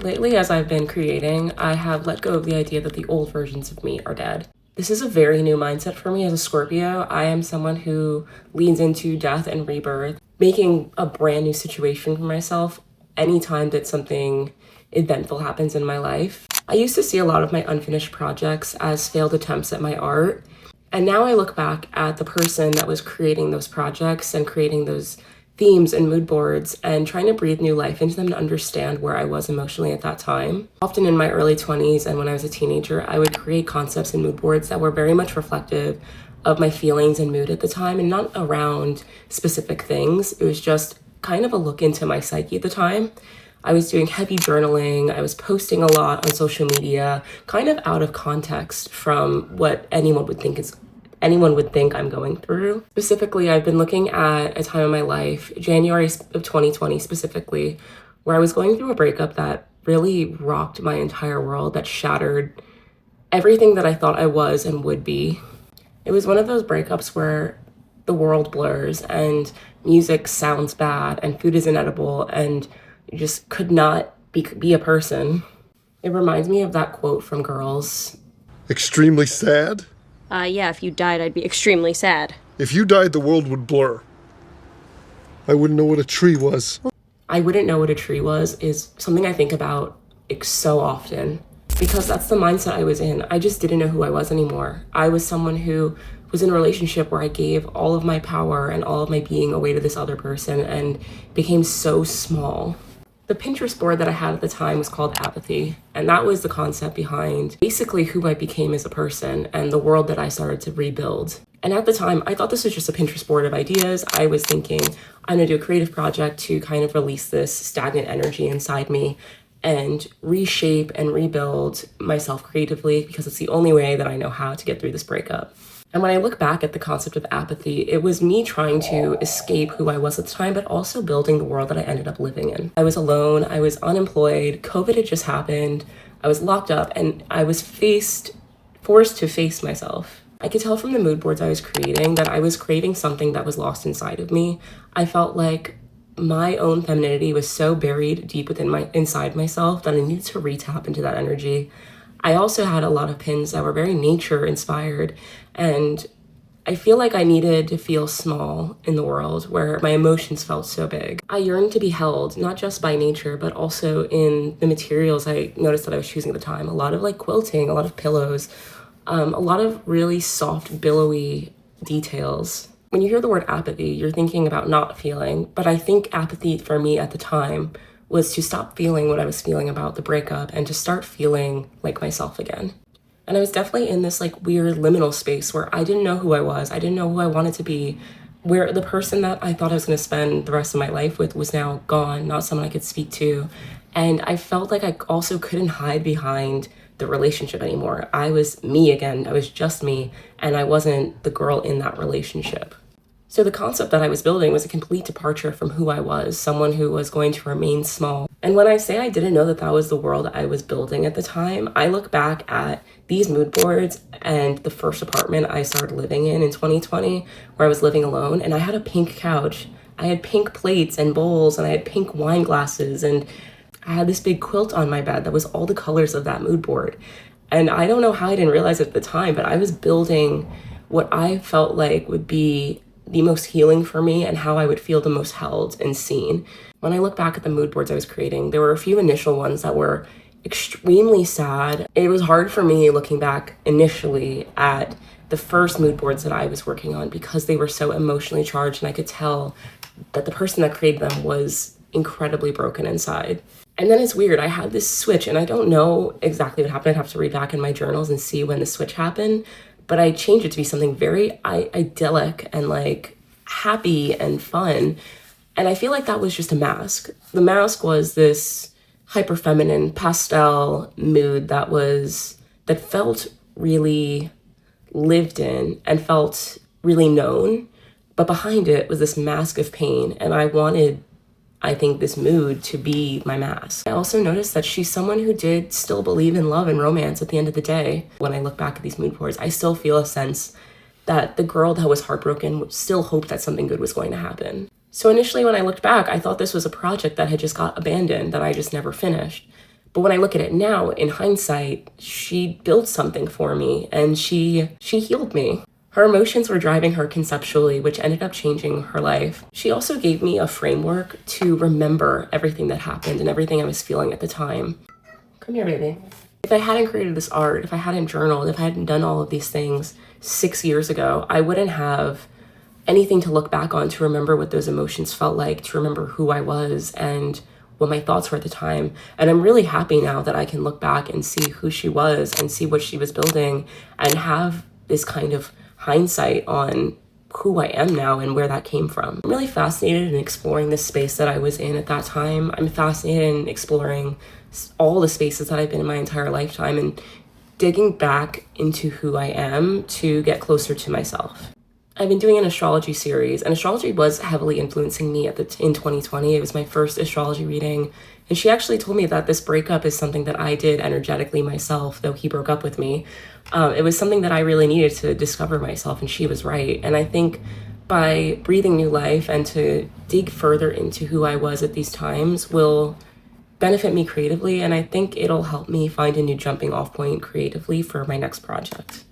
Lately, as I've been creating, I have let go of the idea that the old versions of me are dead. This is a very new mindset for me as a Scorpio. I am someone who leans into death and rebirth, making a brand new situation for myself anytime that something eventful happens in my life. I used to see a lot of my unfinished projects as failed attempts at my art. And now I look back at the person that was creating those projects and creating those themes and mood boards and trying to breathe new life into them to understand where I was emotionally at that time. Often in my early 20s and when I was a teenager, I would create concepts and mood boards that were very much reflective of my feelings and mood at the time and not around specific things. It was just kind of a look into my psyche at the time. I was doing heavy journaling. I was posting a lot on social media, kind of out of context from what anyone would think I'm going through. Specifically, I've been looking at a time in my life, January of 2020 specifically, where I was going through a breakup that really rocked my entire world, that shattered everything that I thought I was and would be. It was one of those breakups where the world blurs and music sounds bad and food is inedible and you just could not be a person. It reminds me of that quote from Girls. Extremely sad? Yeah, if you died, I'd be extremely sad. If you died, the world would blur. I wouldn't know what a tree was. I wouldn't know what a tree was is something I think about so often because that's the mindset I was in. I just didn't know who I was anymore. I was someone who was in a relationship where I gave all of my power and all of my being away to this other person and became so small. The Pinterest board that I had at the time was called Apathy, and that was the concept behind basically who I became as a person and the world that I started to rebuild. And at the time, I thought this was just a Pinterest board of ideas. I was thinking, I'm gonna do a creative project to kind of release this stagnant energy inside me and reshape and rebuild myself creatively because it's the only way that I know how to get through this breakup. And when I look back at the concept of apathy, it was me trying to escape who I was at the time, but also building the world that I ended up living in. I was alone, I was unemployed, COVID had just happened, I was locked up, and I was forced to face myself. I could tell from the mood boards I was creating that I was craving something that was lost inside of me. I felt like my own femininity was so buried deep inside myself that I needed to re-tap into that energy. I also had a lot of pins that were very nature inspired, and I feel like I needed to feel small in the world where my emotions felt so big. I yearned to be held, not just by nature, but also in the materials I noticed that I was choosing at the time. A lot of like quilting, a lot of pillows, a lot of really soft, billowy details. When you hear the word apathy, you're thinking about not feeling, but I think apathy for me at the time was to stop feeling what I was feeling about the breakup and to start feeling like myself again. And I was definitely in this like weird liminal space where I didn't know who I was. I didn't know who I wanted to be, where the person that I thought I was going to spend the rest of my life with was now gone, not someone I could speak to. And I felt like I also couldn't hide behind the relationship anymore. I was me again. I was just me, and I wasn't the girl in that relationship. So the concept that I was building was a complete departure from who I was, someone who was going to remain small. And when I say I didn't know that that was the world I was building at the time, I look back at these mood boards and the first apartment I started living in 2020, where I was living alone, and I had a pink couch. I had pink plates and bowls, and I had pink wine glasses, and I had this big quilt on my bed that was all the colors of that mood board. And I don't know how I didn't realize it at the time, but I was building what I felt like would be the most healing for me and how I would feel the most held and seen. When I look back at the mood boards I was creating, there were a few initial ones that were extremely sad. It was hard for me looking back initially at the first mood boards that I was working on because they were so emotionally charged, and I could tell that the person that created them was incredibly broken inside. And then it's weird, I had this switch, and I don't know exactly what happened. I'd have to read back in my journals and see when the switch happened, but I changed it to be something very idyllic and like happy and fun. And I feel like that was just a mask. The mask was this hyper feminine pastel mood that felt really lived in and felt really known. But behind it was this mask of pain. And I wanted, I think, this mood to be my mask. I also noticed that she's someone who did still believe in love and romance at the end of the day. When I look back at these mood boards, I still feel a sense that the girl that was heartbroken still hoped that something good was going to happen. So initially when I looked back, I thought this was a project that had just got abandoned, that I just never finished. But when I look at it now, in hindsight, she built something for me and she healed me. Her emotions were driving her conceptually, which ended up changing her life. She also gave me a framework to remember everything that happened and everything I was feeling at the time. Come here, baby. If I hadn't created this art, if I hadn't journaled, if I hadn't done all of these things 6 years ago, I wouldn't have anything to look back on to remember what those emotions felt like, to remember who I was and what my thoughts were at the time. And I'm really happy now that I can look back and see who she was and see what she was building and have this kind of hindsight on who I am now and where that came from. I'm really fascinated in exploring the space that I was in at that time. I'm fascinated in exploring all the spaces that I've been in my entire lifetime and digging back into who I am to get closer to myself. I've been doing an astrology series, and astrology was heavily influencing me in 2020. It was my first astrology reading, and she actually told me that this breakup is something that I did energetically myself, though he broke up with me. It was something that I really needed to discover myself, and she was right. And I think by breathing new life and to dig further into who I was at these times will benefit me creatively, and I think it'll help me find a new jumping off point creatively for my next project.